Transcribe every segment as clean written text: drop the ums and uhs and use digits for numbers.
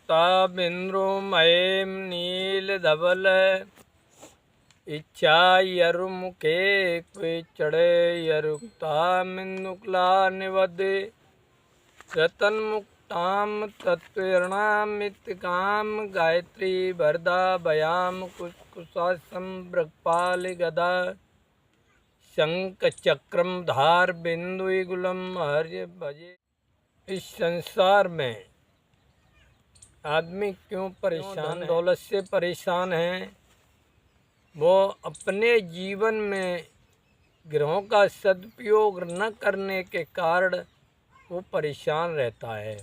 मुक्ता बिंद्रुमयीं नीलधवल इच्छा यरुमुखे क्विचड़े यरुक्तामिन्दुक्ला निवदे रतन मुक्ताम तत्वीर्णामितिकाम गायत्री वरदा भयाम कुशासम ब्रक्पाल गदा शंख चक्रम धार बिंदुगुलम हर्य भजे। इस संसार में आदमी क्यों परेशान, दौलत से परेशान है? वो अपने जीवन में ग्रहों का सदुपयोग न करने के कारण वो परेशान रहता है।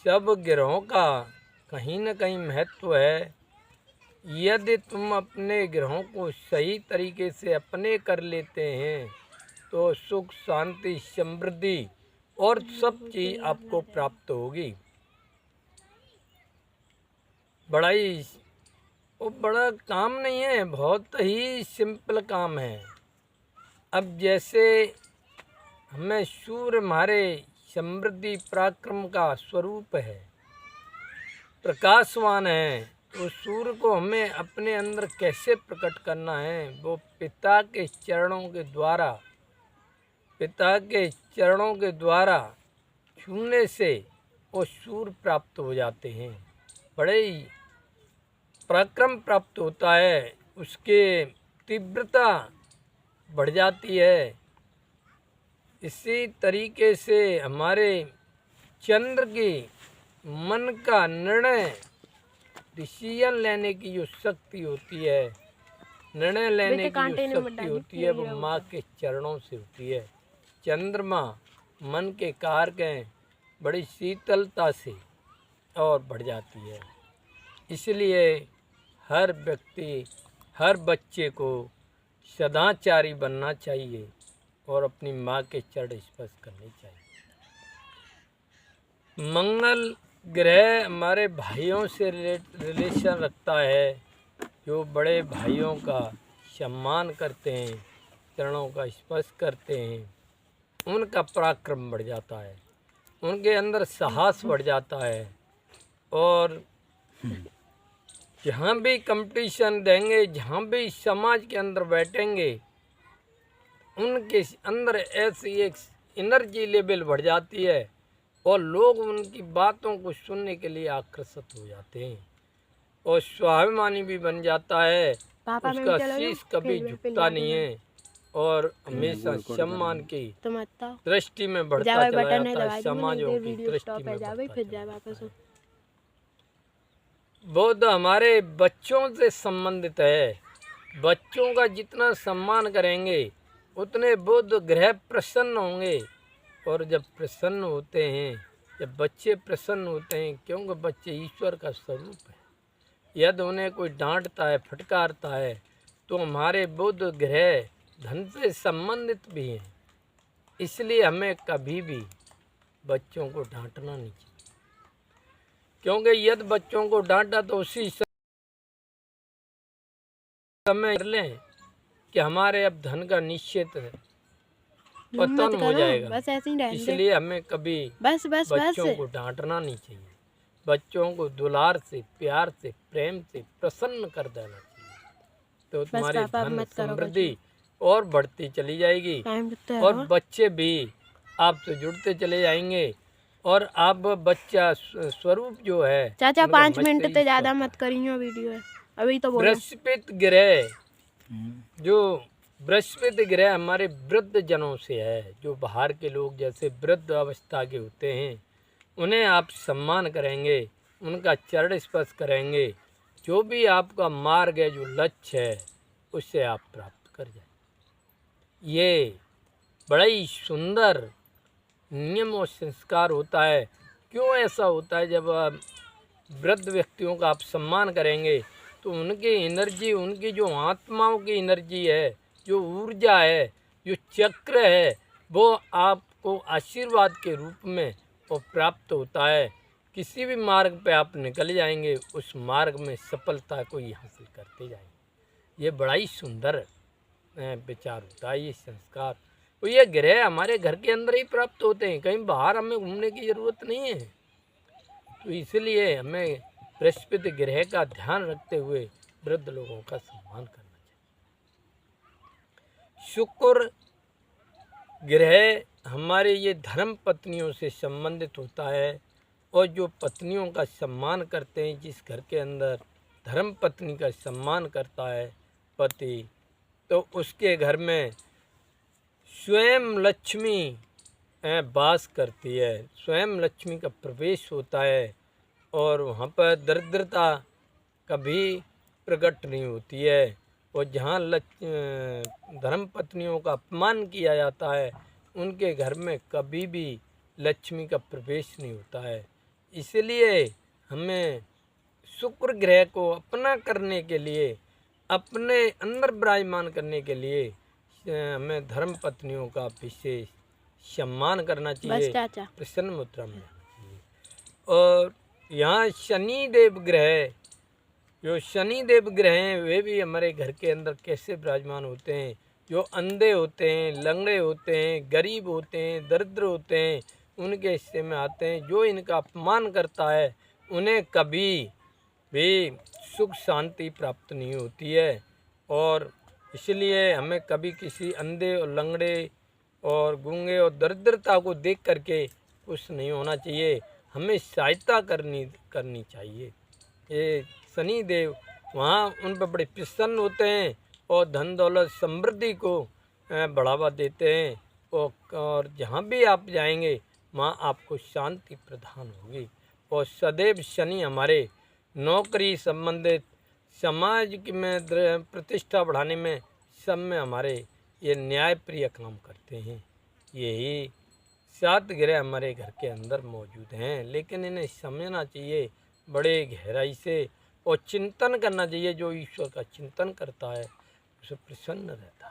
सब ग्रहों का कहीं न कहीं महत्व है। यदि तुम अपने ग्रहों को सही तरीके से अपने कर लेते हैं तो सुख, शांति, समृद्धि और सब चीज़ आपको प्राप्त होगी। बड़ा काम नहीं है, बहुत ही सिंपल काम है। अब जैसे हमें सूर्य हमारे समृद्धि पराक्रम का स्वरूप है, प्रकाशवान है, तो सूर्य को हमें अपने अंदर कैसे प्रकट करना है? वो पिता के चरणों के द्वारा छूने से वो सूर्य प्राप्त हो जाते हैं। बड़े ही पराक्रम प्राप्त होता है, उसके तीव्रता बढ़ जाती है। इसी तरीके से हमारे चंद्र की मन का निर्णय, डिसीजन लेने की जो शक्ति होती है, निर्णय लेने की जो शक्ति होती है, वो माँ के चरणों से होती है। चंद्रमा मन के कारक हैं, बड़ी शीतलता से और बढ़ जाती है। इसलिए हर व्यक्ति, हर बच्चे को सदाचारी बनना चाहिए और अपनी माँ के चरण स्पर्श करने चाहिए। मंगल ग्रह हमारे भाइयों से रिलेशन रखता है। जो बड़े भाइयों का सम्मान करते हैं, चरणों का स्पर्श करते हैं, उनका पराक्रम बढ़ जाता है, उनके अंदर साहस बढ़ जाता है। और जहाँ भी कंपटीशन देंगे, जहाँ भी समाज के अंदर बैठेंगे, उनके अंदर ऐसी एक एनर्जी लेवल बढ़ जाती है और लोग उनकी बातों को सुनने के लिए आकर्षित हो जाते हैं और स्वाभिमानी भी बन जाता है। उसका शीश कभी झुकता नहीं है और हमेशा सम्मान की दृष्टि में बढ़ता चला जाता है, समाजों की दृष्टि में बढ़ता है। बुद्ध हमारे बच्चों से संबंधित है। बच्चों का जितना सम्मान करेंगे उतने बुद्ध ग्रह प्रसन्न होंगे। और जब प्रसन्न होते हैं, जब बच्चे प्रसन्न होते हैं, क्योंकि बच्चे ईश्वर का स्वरूप है, यदि उन्हें कोई डांटता है, फटकारता है, तो हमारे बुद्ध ग्रह धन से संबंधित भी हैं। इसलिए हमें कभी भी बच्चों को डांटना नहीं चाहिए, क्योंकि यदि बच्चों को डांटा तो उसी समय कर लें कि हमारे अब धन का निश्चित पतन हो जाएगा। बस ऐसे ही रहेंगे। इसलिए हमें कभी बच्चों को डांटना नहीं चाहिए। बच्चों को दुलार से, प्यार से, प्रेम से प्रसन्न कर देना चाहिए, तो तुम्हारी धन समृद्धि और बढ़ती चली जाएगी और बच्चे भी आपसे जुड़ते चले जाएंगे। और आप बच्चा स्वरूप जो है, चाचा 5 मिनट से ज़्यादा मत करिए वीडियो है अभी तो। बृहस्पति ग्रह, जो बृहस्पति ग्रह हमारे वृद्ध जनों से है, जो बाहर के लोग जैसे वृद्ध अवस्था के होते हैं, उन्हें आप सम्मान करेंगे, उनका चरण स्पर्श करेंगे, जो भी आपका मार्ग है, जो लक्ष्य है, उससे आप प्राप्त कर जाए। ये बड़ा ही सुंदर नियम और संस्कार होता है। क्यों ऐसा होता है? जब वृद्ध व्यक्तियों का आप सम्मान करेंगे तो उनकी एनर्जी, उनकी जो आत्माओं की एनर्जी है, जो ऊर्जा है, जो चक्र है, वो आपको आशीर्वाद के रूप में वो प्राप्त होता है। किसी भी मार्ग पे आप निकल जाएंगे, उस मार्ग में सफलता को ही हासिल करते जाएंगे। ये बड़ा ही सुंदर विचार होता है, ये संस्कार। तो ये ग्रह हमारे घर के अंदर ही प्राप्त होते हैं, कहीं बाहर हमें घूमने की ज़रूरत नहीं है। तो इसलिए हमें बृहस्पति ग्रह का ध्यान रखते हुए वृद्ध लोगों का सम्मान करना चाहिए। शुक्र ग्रह हमारे ये धर्म पत्नियों से संबंधित होता है, और जो पत्नियों का सम्मान करते हैं, जिस घर के अंदर धर्म पत्नी का सम्मान करता है पति, तो उसके घर में स्वयं लक्ष्मी वास करती है, स्वयं लक्ष्मी का प्रवेश होता है, और वहाँ पर दरिद्रता कभी प्रकट नहीं होती है। और जहाँ धर्म पत्नियों का अपमान किया जाता है, उनके घर में कभी भी लक्ष्मी का प्रवेश नहीं होता है। इसलिए हमें शुक्र ग्रह को अपना करने के लिए, अपने अंदर विराजमान करने के लिए हमें धर्म पत्नियों का विशेष सम्मान करना चाहिए, प्रसन्न मुद्रा में जाना चाहिए। और यहाँ शनि देव ग्रह, जो शनि देव ग्रह हैं, वे भी हमारे घर के अंदर कैसे विराजमान होते हैं। जो अंधे होते हैं, लंगड़े होते हैं, गरीब होते हैं, दरिद्र होते हैं, उनके हिस्से में आते हैं। जो इनका अपमान करता है, उन्हें कभी भी सुख शांति प्राप्त नहीं होती है। और इसलिए हमें कभी किसी अंधे और लंगड़े और गूंगे और दरिद्रता को देख करके खुश नहीं होना चाहिए, हमें सहायता करनी चाहिए। ये शनि देव वहाँ उन पर बड़े प्रसन्न होते हैं और धन दौलत समृद्धि को बढ़ावा देते हैं। और जहाँ भी आप जाएंगे वहाँ आपको शांति प्रदान होगी। और सदैव शनि हमारे नौकरी संबंधित, समाज में प्रतिष्ठा बढ़ाने में, सब में हमारे ये न्यायप्रिय काम करते हैं। यही 7 ग्रह हमारे घर के अंदर मौजूद हैं, लेकिन इन्हें समझना चाहिए बड़े गहराई से और चिंतन करना चाहिए। जो ईश्वर का चिंतन करता है उसे प्रसन्न रहता है।